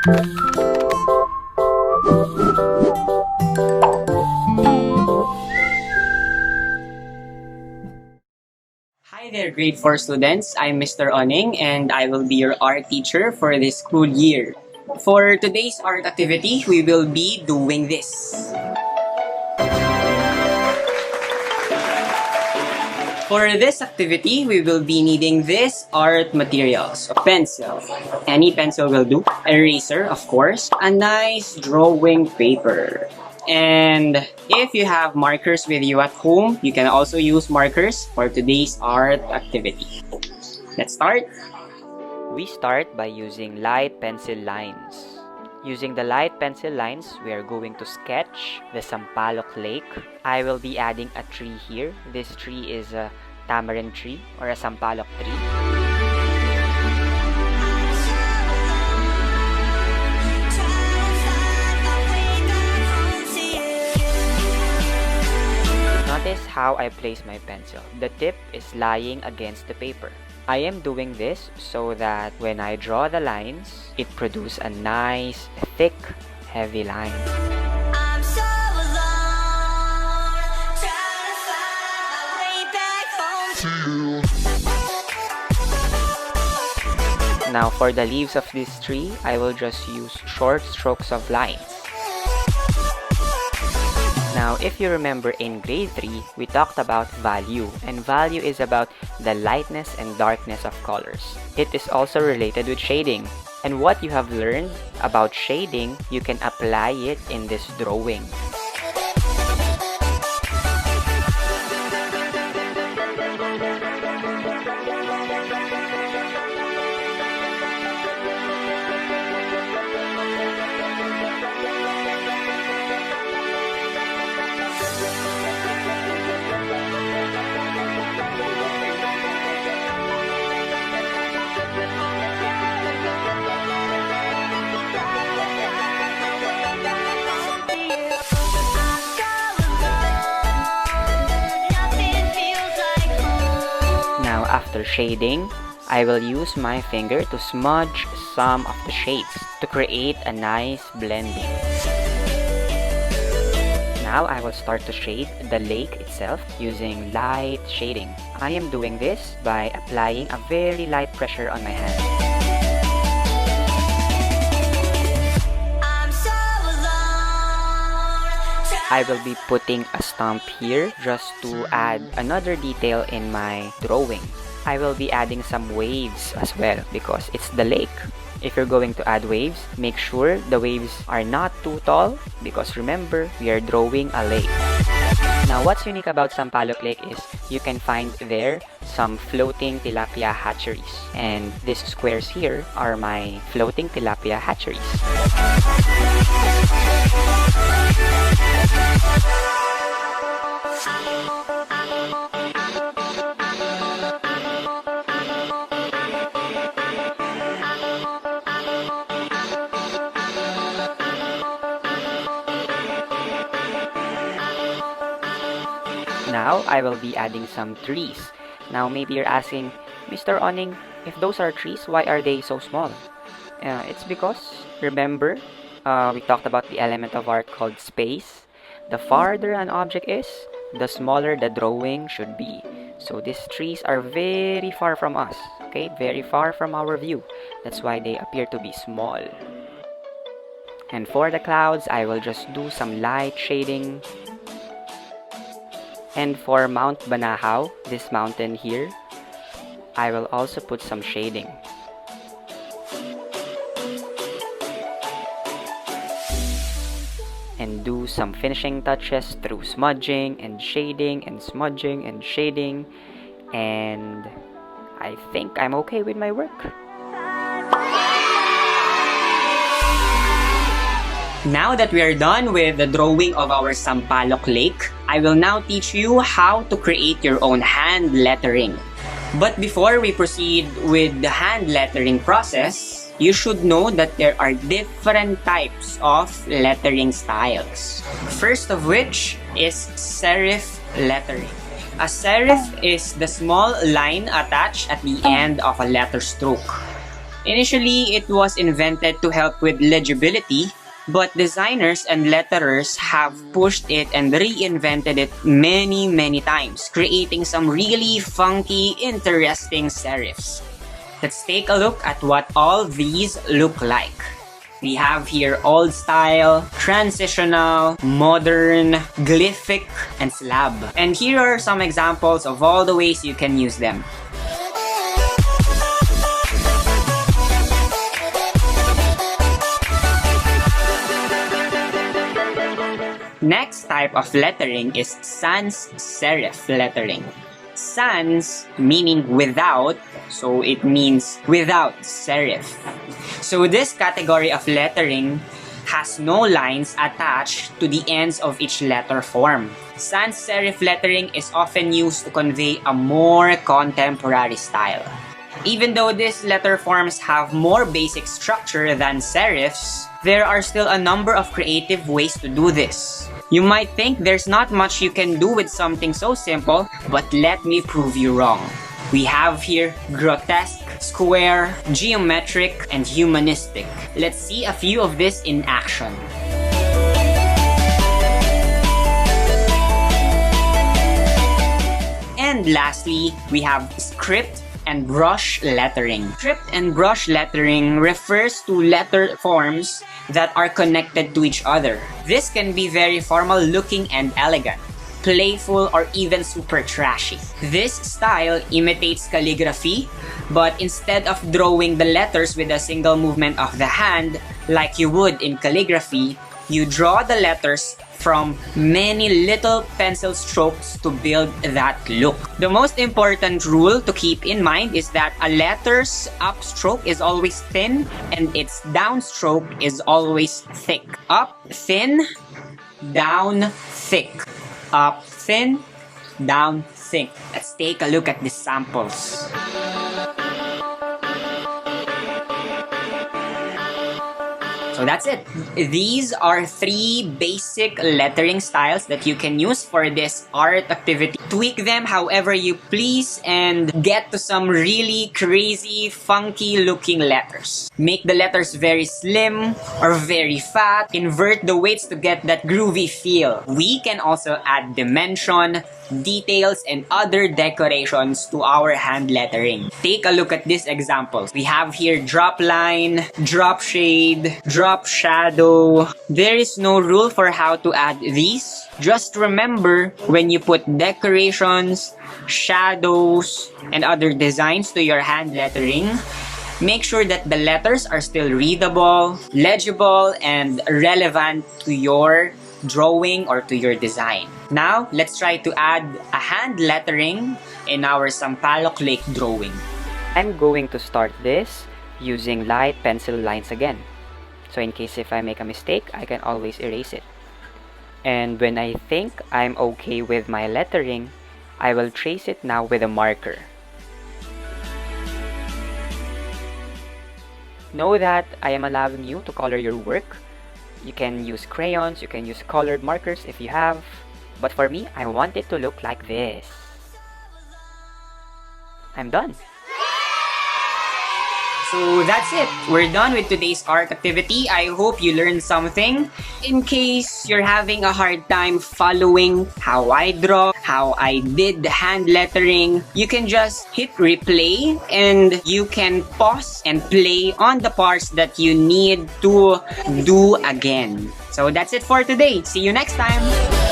Hi there, grade 4 students. I'm Mr. Oning and I will be your art teacher for this school year. For today's art activity, we will be doing this. For this activity, we will be needing this art materials. A pencil. Any pencil will do. Eraser, of course. A nice drawing paper. And if you have markers with you at home, you can also use markers for today's art activity. Let's start. We start by using light pencil lines. Using the light pencil lines, we are going to sketch the Sampaloc Lake. I will be adding a tree here. This tree is a tamarind tree or a Sampaloc tree. Notice how I place my pencil. The tip is lying against the paper. I am doing this so that when I draw the lines, it produces a nice, thick, heavy line. I'm so alone, trying to find my way back home to you. Now for the leaves of this tree, I will just use short strokes of lines. Now, if you remember in grade 3, we talked about value, and value is about the lightness and darkness of colors. It is also related with shading, and what you have learned about shading, you can apply it in this drawing. After shading, I will use my finger to smudge some of the shades to create a nice blending. Now I will start to shade the lake itself using light shading. I am doing this by applying a very light pressure on my hand. I will be putting a stump here just to add another detail in my drawing. I will be adding some waves as well because it's the lake. If you're going to add waves, make sure the waves are not too tall because remember, we are drawing a lake. Now, what's unique about Sampaloc Lake is you can find there some floating tilapia hatcheries. And these squares here are my floating tilapia hatcheries. Now, I will be adding some trees. Now, maybe you're asking, Mr. Oning, if those are trees, why are they so small? It's because, remember, we talked about the element of art called space. The farther an object is, the smaller the drawing should be. So these trees are very far from us, okay? Very far from our view. That's why they appear to be small. And for the clouds, I will just do some light shading. And for Mount Banahaw, this mountain here, I will also put some shading. And do some finishing touches through smudging and shading and smudging and shading. And I think I'm okay with my work. Now that we are done with the drawing of our Sampaloc Lake, I will now teach you how to create your own hand lettering. But before we proceed with the hand lettering process, you should know that there are different types of lettering styles. First of which is serif lettering. A serif is the small line attached at the end of a letter stroke. Initially, it was invented to help with legibility, but designers and letterers have pushed it and reinvented it many times, creating some really funky, interesting serifs. Let's take a look at what all these look like. We have here old style, transitional, modern, glyphic, and slab. And here are some examples of all the ways you can use them. Next type of lettering is sans serif lettering. Sans meaning without, so it means without serif. So this category of lettering has no lines attached to the ends of each letter form. Sans serif lettering is often used to convey a more contemporary style. Even though these letter forms have more basic structure than serifs, there are still a number of creative ways to do this. You might think there's not much you can do with something so simple, but let me prove you wrong. We have here grotesque, square, geometric, and humanistic. Let's see a few of this in action. And lastly, we have script and brush lettering. Script and brush lettering refers to letter forms that are connected to each other. This can be very formal looking and elegant, playful, or even super trashy. This style imitates calligraphy, but instead of drawing the letters with a single movement of the hand like you would in calligraphy, you draw the letters from many little pencil strokes to build that look. The most important rule to keep in mind is that a letter's upstroke is always thin and its downstroke is always thick. Up, thin, down, thick. Up, thin, down, thick. Let's take a look at the samples. So that's it. These are 3 basic lettering styles that you can use for this art activity. Tweak them however you please and get to some really crazy, funky looking letters. Make the letters very slim or very fat. Invert the weights to get that groovy feel. We can also add dimension, details, and other decorations to our hand lettering. Take a look at these examples. We have here drop line, drop shade, drop shadow. There is no rule for how to add these. Just remember, when you put decorations, shadows, and other designs to your hand lettering, make sure that the letters are still readable, legible, and relevant to your drawing or to your design. Now, let's try to add a hand lettering in our Sampaloc Lake drawing. I'm going to start this using light pencil lines again. So in case if I make a mistake, I can always erase it. And when I think I'm okay with my lettering, I will trace it now with a marker. Know that I am allowing you to color your work. You can use crayons, you can use colored markers if you have. But for me, I want it to look like this. I'm done. So that's it. We're done with today's art activity. I hope you learned something. In case you're having a hard time following how I draw, how I did the hand lettering, you can just hit replay and you can pause and play on the parts that you need to do again. So that's it for today. See you next time.